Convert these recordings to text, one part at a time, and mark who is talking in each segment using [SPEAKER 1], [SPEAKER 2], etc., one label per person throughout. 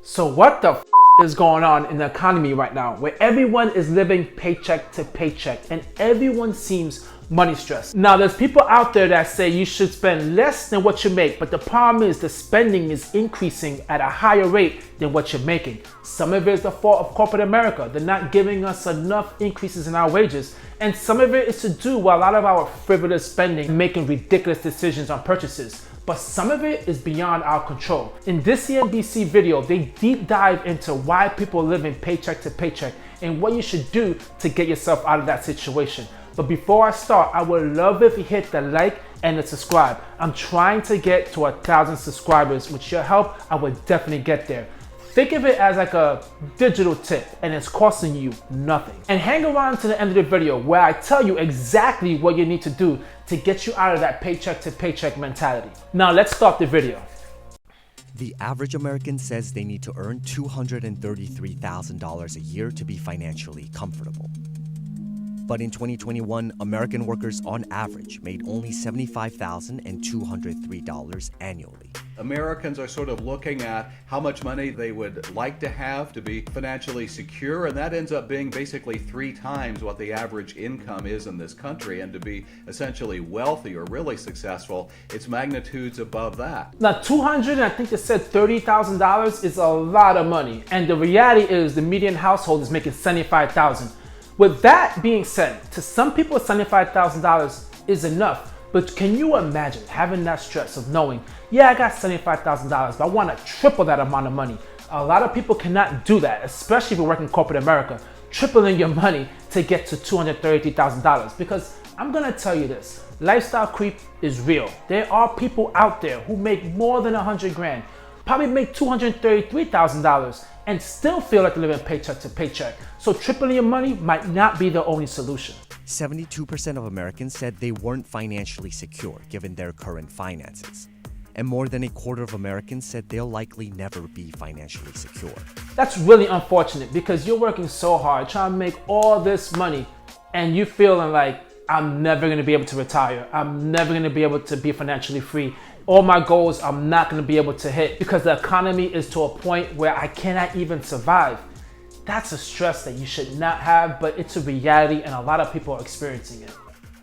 [SPEAKER 1] So what the is going on in the economy right now, where everyone is living paycheck to paycheck and everyone seems money stressed? Now, there's people out there that say you should spend less than what you make, but the problem is the spending is increasing at a higher rate than what you're making. Some of it is the fault of corporate America. They're not giving us enough increases in our wages. And some of it is to do with a lot of our frivolous spending, making ridiculous decisions on purchases. But some of it is beyond our control. In this CNBC video, they deep dive into why people are living paycheck to paycheck and what you should do to get yourself out of that situation. But before I start, I would love if you hit the like and the subscribe. I'm trying to get to 1,000 subscribers. With your help, I would definitely get there. Think of it as like a digital tip and it's costing you nothing. And hang around to the end of the video where I tell you exactly what you need to do to get you out of that paycheck to paycheck mentality. Now let's start the video.
[SPEAKER 2] The average American says they need to earn $233,000 a year to be financially comfortable. But in 2021, American workers on average made only $75,203 annually.
[SPEAKER 3] Americans are sort of looking at how much money they would like to have to be financially secure, and that ends up being basically 3 times what the average income is in this country. And to be essentially wealthy or really successful, it's magnitudes above that.
[SPEAKER 1] Now, $200, I think they said $30,000 is a lot of money. And the reality is the median household is making $75,000. With that being said, to some people $75,000 is enough, but can you imagine having that stress of knowing, yeah, I got $75,000, but I want to triple that amount of money? A lot of people cannot do that, especially if you're working in corporate America, tripling your money to get to $233,000. Because I'm gonna tell you this, lifestyle creep is real. There are people out there who make more than 100 grand, probably make $233,000 and still feel like they're living paycheck to paycheck. So tripling your money might not be the only solution.
[SPEAKER 2] 72% of Americans said they weren't financially secure given their current finances. And more than a quarter of Americans said they'll likely never be financially secure.
[SPEAKER 1] That's really unfortunate because you're working so hard trying to make all this money and you feeling like, I'm never gonna be able to retire. I'm never gonna be able to be financially free. All my goals I'm not gonna be able to hit because the economy is to a point where I cannot even survive. That's a stress that you should not have, but it's a reality and a lot of people are experiencing it.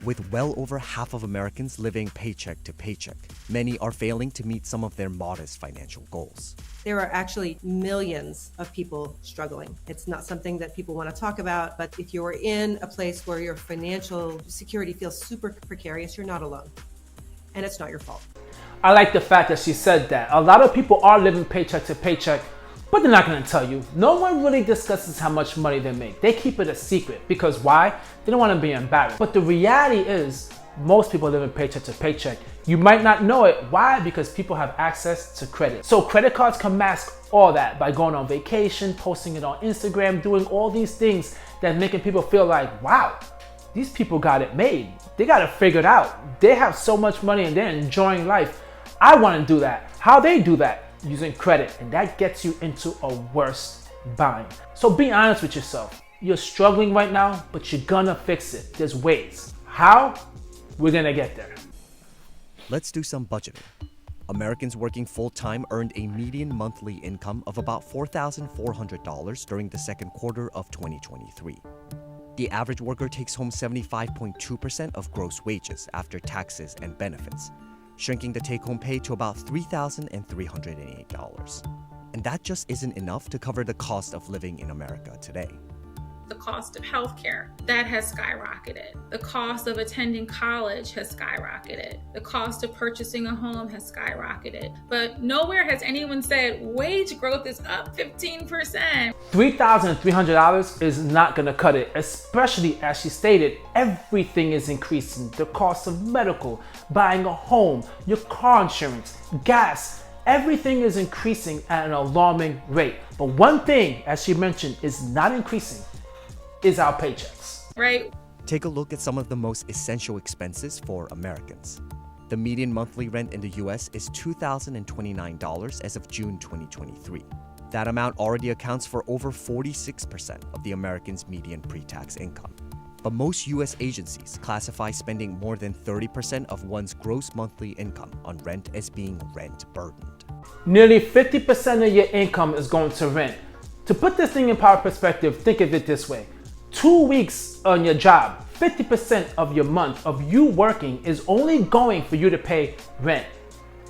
[SPEAKER 2] With well over half of Americans living paycheck to paycheck, many are failing to meet some of their modest financial goals.
[SPEAKER 4] There are actually millions of people struggling. It's not something that people want to talk about, but if you're in a place where your financial security feels super precarious, you're not alone. And it's not your fault.
[SPEAKER 1] I like the fact that she said that. A lot of people are living paycheck to paycheck, but they're not gonna tell you. No one really discusses how much money they make. They keep it a secret because why? They don't wanna be embarrassed. But the reality is, most people live in paycheck to paycheck. You might not know it. Why? Because people have access to credit. So credit cards can mask all that by going on vacation, posting it on Instagram, doing all these things that making people feel like, wow, these people got it made. They got it figured out. They have so much money and they're enjoying life. I want to do that. How they do that? Using credit, and that gets you into a worse bind. So be honest with yourself. You're struggling right now, but you're gonna fix it. There's ways. How? We're gonna get there.
[SPEAKER 2] Let's do some budgeting. Americans working full-time earned a median monthly income of about $4,400 during the second quarter of 2023. The average worker takes home 75.2% of gross wages after taxes and benefits, shrinking the take-home pay to about $3,308. And that just isn't enough to cover the cost of living in America today.
[SPEAKER 5] The cost of healthcare, that has skyrocketed. The cost of attending college has skyrocketed. The cost of purchasing a home has skyrocketed. But nowhere has anyone said wage growth is up 15%.
[SPEAKER 1] $3,300 is not gonna cut it, especially as she stated, everything is increasing. The cost of medical, buying a home, your car insurance, gas, everything is increasing at an alarming rate. But one thing, as she mentioned, is not increasing is our paychecks.
[SPEAKER 5] Right?
[SPEAKER 2] Take a look at some of the most essential expenses for Americans. The median monthly rent in the US is $2,029 as of June 2023. That amount already accounts for over 46% of the Americans' median pre-tax income. But most US agencies classify spending more than 30% of one's gross monthly income on rent as being rent burdened.
[SPEAKER 1] Nearly 50% of your income is going to rent. To put this thing in power perspective, think of it this way. 2 weeks on your job, 50% of your month of you working is only going for you to pay rent.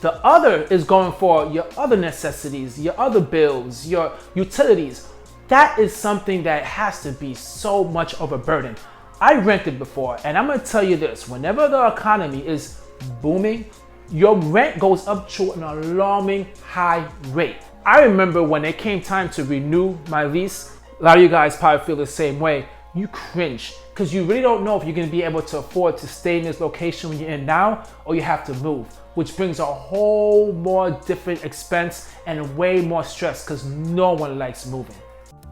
[SPEAKER 1] The other is going for your other necessities, your other bills, your utilities. That is something that has to be so much of a burden. I rented before, and I'm gonna tell you this, whenever the economy is booming, your rent goes up to an alarming high rate. I remember when it came time to renew my lease, a lot of you guys probably feel the same way. You cringe because you really don't know if you're going to be able to afford to stay in this location when you're in now, or you have to move, which brings a whole more different expense and way more stress because no one likes moving.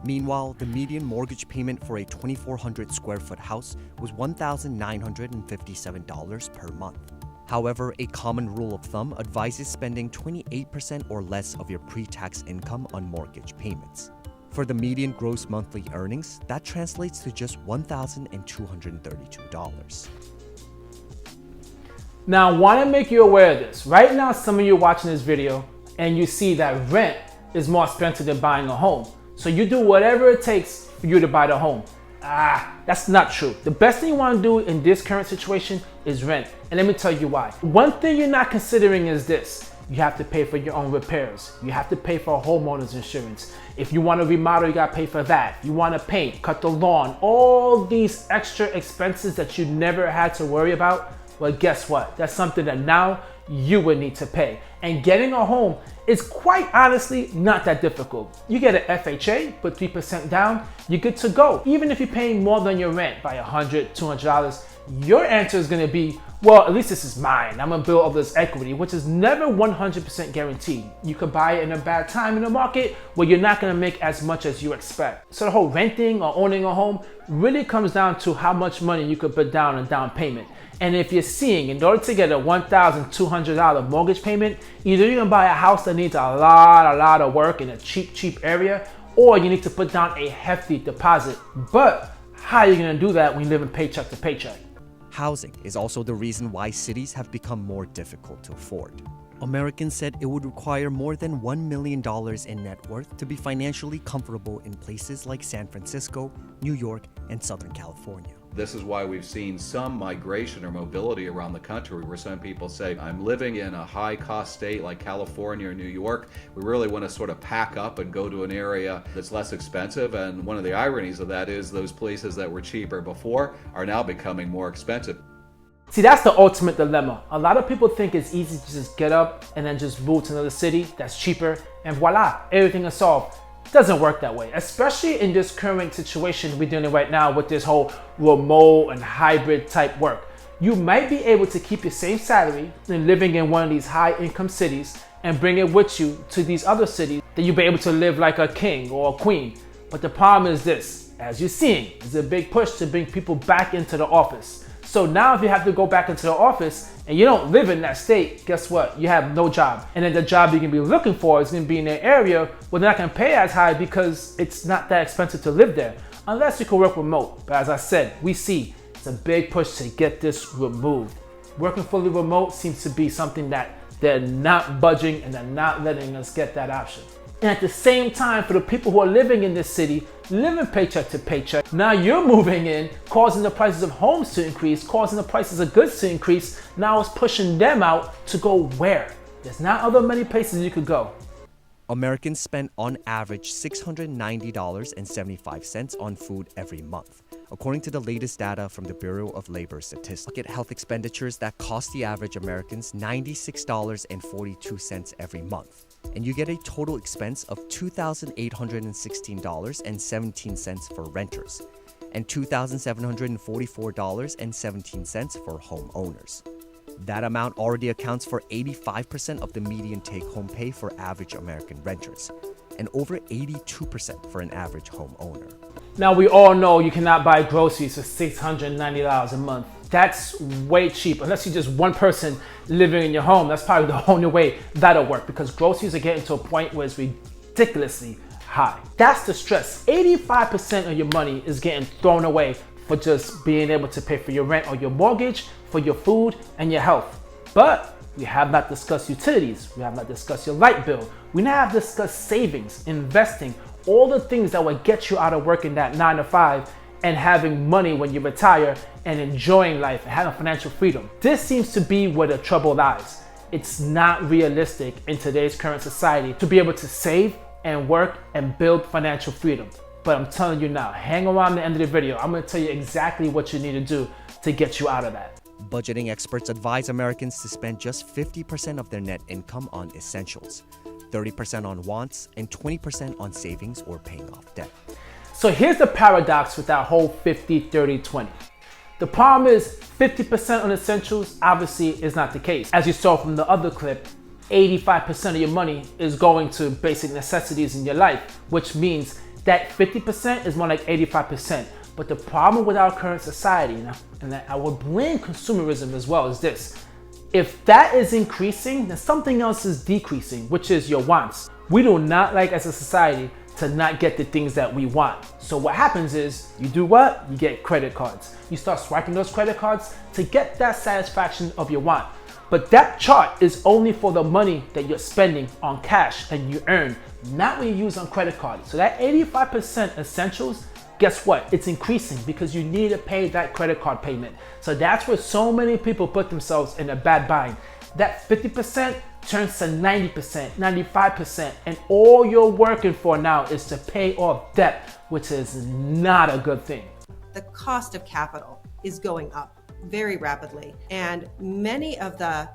[SPEAKER 2] Meanwhile, the median mortgage payment for a 2,400 square foot house was $1,957 per month. However, a common rule of thumb advises spending 28% or less of your pre-tax income on mortgage payments. For the median gross monthly earnings, that translates to just $1,232.
[SPEAKER 1] Now, I want to make you aware of this. Right now, some of you are watching this video and you see that rent is more expensive than buying a home. So you do whatever it takes for you to buy the home. That's not true. The best thing you want to do in this current situation is rent. And let me tell you why. One thing you're not considering is this. You have to pay for your own repairs. You have to pay for a homeowner's insurance. If you want to remodel, you got to pay for that. You want to paint, cut the lawn, all these extra expenses that you never had to worry about. Well, guess what? That's something that now you would need to pay. And getting a home is quite honestly not that difficult. You get an FHA, put 3% down, you're good to go. Even if you're paying more than your rent by $100, $200, your answer is going to be, well, at least this is mine. I'm going to build up this equity, which is never 100% guaranteed. You could buy it in a bad time in the market where you're not going to make as much as you expect. So the whole renting or owning a home really comes down to how much money you could put down in down payment. And if you're seeing, in order to get a $1,200 mortgage payment, either you're going to buy a house that needs a lot of work in a cheap area, or you need to put down a hefty deposit. But how are you going to do that when you live in paycheck to paycheck?
[SPEAKER 2] Housing is also the reason why cities have become more difficult to afford. Americans said it would require more than $1 million in net worth to be financially comfortable in places like San Francisco, New York, and Southern California.
[SPEAKER 3] This is why we've seen some migration or mobility around the country where some people say, I'm living in a high-cost state like California or New York. We really want to sort of pack up and go to an area that's less expensive. And one of the ironies of that is those places that were cheaper before are now becoming more expensive.
[SPEAKER 1] See, that's the ultimate dilemma. A lot of people think it's easy to just get up and then just move to another city that's cheaper, and voila, everything is solved. It doesn't work that way, especially in this current situation we're dealing right now with this whole remote and hybrid type work. You might be able to keep your same salary and living in one of these high income cities and bring it with you to these other cities that you'll be able to live like a king or a queen. But the problem is this, as you're seeing, there's a big push to bring people back into the office. So now if you have to go back into the office and you don't live in that state, guess what? You have no job. And then the job you're gonna be looking for is gonna be in an area where they're not gonna pay as high because it's not that expensive to live there, unless you can work remote. But as I said, we see it's a big push to get this removed. Working fully remote seems to be something that they're not budging and they're not letting us get that option. And at the same time, for the people who are living in this city, living paycheck to paycheck, now you're moving in, causing the prices of homes to increase, causing the prices of goods to increase. Now it's pushing them out to go where? There's not other many places you could go.
[SPEAKER 2] Americans spend on average $690.75 on food every month, according to the latest data from the Bureau of Labor Statistics. Get health expenditures that cost the average Americans $96.42 every month. And you get a total expense of $2,816.17 for renters and $2,744.17 for homeowners. That amount already accounts for 85% of the median take-home pay for average American renters and over 82% for an average homeowner.
[SPEAKER 1] Now we all know you cannot buy groceries for $690 a month. That's way cheap, unless you're just one person living in your home. That's probably the only way that'll work, because groceries are getting to a point where it's ridiculously high. That's the stress. 85% of your money is getting thrown away for just being able to pay for your rent or your mortgage, for your food and your health. But We have not discussed utilities. We have not discussed your light bill. We now have discussed savings, investing, all the things that would get you out of working that 9 to 5 and having money when you retire and enjoying life and having financial freedom. This seems to be where the trouble lies. It's not realistic in today's current society to be able to save and work and build financial freedom. But I'm telling you now, hang around the end of the video. I'm gonna tell you exactly what you need to do to get you out of that.
[SPEAKER 2] Budgeting experts advise Americans to spend just 50% of their net income on essentials, 30% on wants, and 20% on savings or paying off debt.
[SPEAKER 1] So here's the paradox with that whole 50-30-20. The problem is 50% on essentials obviously is not the case. As you saw from the other clip, 85% of your money is going to basic necessities in your life, which means that 50% is more like 85%. But the problem with our current society, and I would blame consumerism as well, is this. If that is increasing, then something else is decreasing, which is your wants. We do not like as a society to not get the things that we want. So what happens is, you do what? You get credit cards. You start swiping those credit cards to get that satisfaction of your want. But that chart is only for the money that you're spending on cash and you earn, not what you use on credit cards. So that 85% essentials, guess what? It's increasing because you need to pay that credit card payment. So that's where so many people put themselves in a bad bind. That 50% turns to 90%, 95%, and all you're working for now is to pay off debt, which is not a good thing.
[SPEAKER 4] The cost of capital is going up very rapidly, and many of the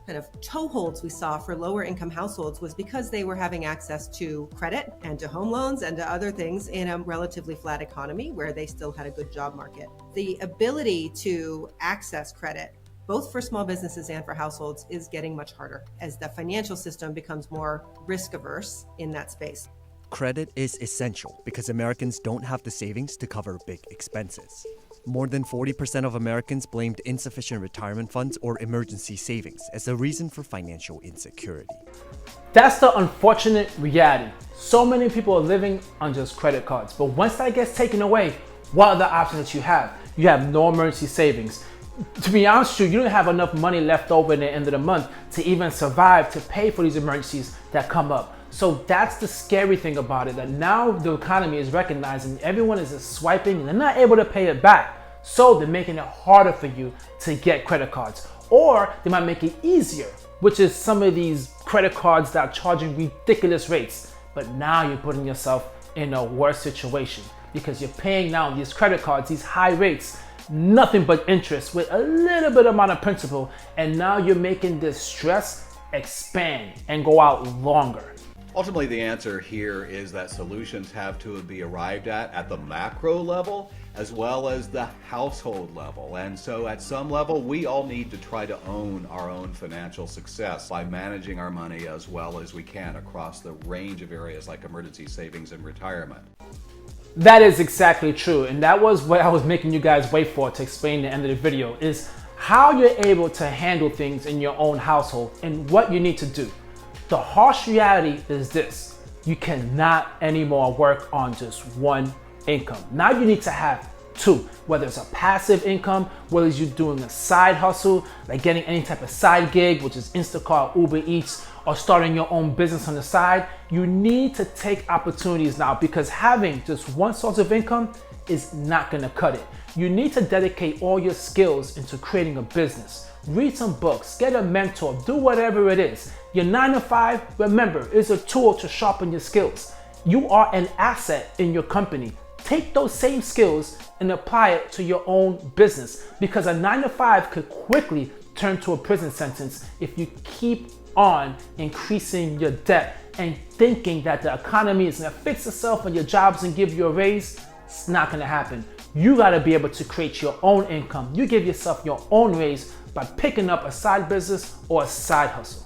[SPEAKER 4] kind of toeholds we saw for lower income households was because they were having access to credit and to home loans and to other things in a relatively flat economy where they still had a good job market. The ability to access credit, both for small businesses and for households, is getting much harder as the financial system becomes more risk averse in that space.
[SPEAKER 2] Credit is essential because Americans don't have the savings to cover big expenses. More than 40% of Americans blamed insufficient retirement funds or emergency savings as a reason for financial insecurity.
[SPEAKER 1] That's the unfortunate reality. So many people are living on just credit cards. But once that gets taken away, what are the options that you have? You have no emergency savings. To be honest with you, you don't have enough money left over in the end of the month to even survive to pay for these emergencies that come up. So that's the scary thing about it, that now the economy is recognizing everyone is just swiping and they're not able to pay it back. So they're making it harder for you to get credit cards, or they might make it easier, which is some of these credit cards that are charging ridiculous rates. But now you're putting yourself in a worse situation because you're paying now these credit cards, these high rates, nothing but interest with a little bit amount of principal. And now you're making this stress expand and go out longer.
[SPEAKER 3] Ultimately, the answer here is that solutions have to be arrived at the macro level as well as the household level. And so at some level, we all need to try to own our own financial success by managing our money as well as we can across the range of areas like emergency savings and retirement.
[SPEAKER 1] That is exactly true. And that was what I was making you guys wait for to explain the end of the video, is how you're able to handle things in your own household and what you need to do. The harsh reality is this: you cannot anymore work on just one income. Now you need to have two, whether it's a passive income, whether you're doing a side hustle, like getting any type of side gig, which is Instacart, Uber Eats, or starting your own business on the side. You need to take opportunities now, because having just one source of income is not gonna cut it. You need to dedicate all your skills into creating a business. Read some books, get a mentor, do whatever it is. Your 9 to 5, remember, is a tool to sharpen your skills. You are an asset in your company. Take those same skills and apply it to your own business, because a 9 to 5 could quickly turn to a prison sentence if you keep on increasing your debt and thinking that the economy is gonna fix itself on your jobs and give you a raise. It's not gonna happen. You gotta be able to create your own income. You give yourself your own raise by picking up a side business or a side hustle.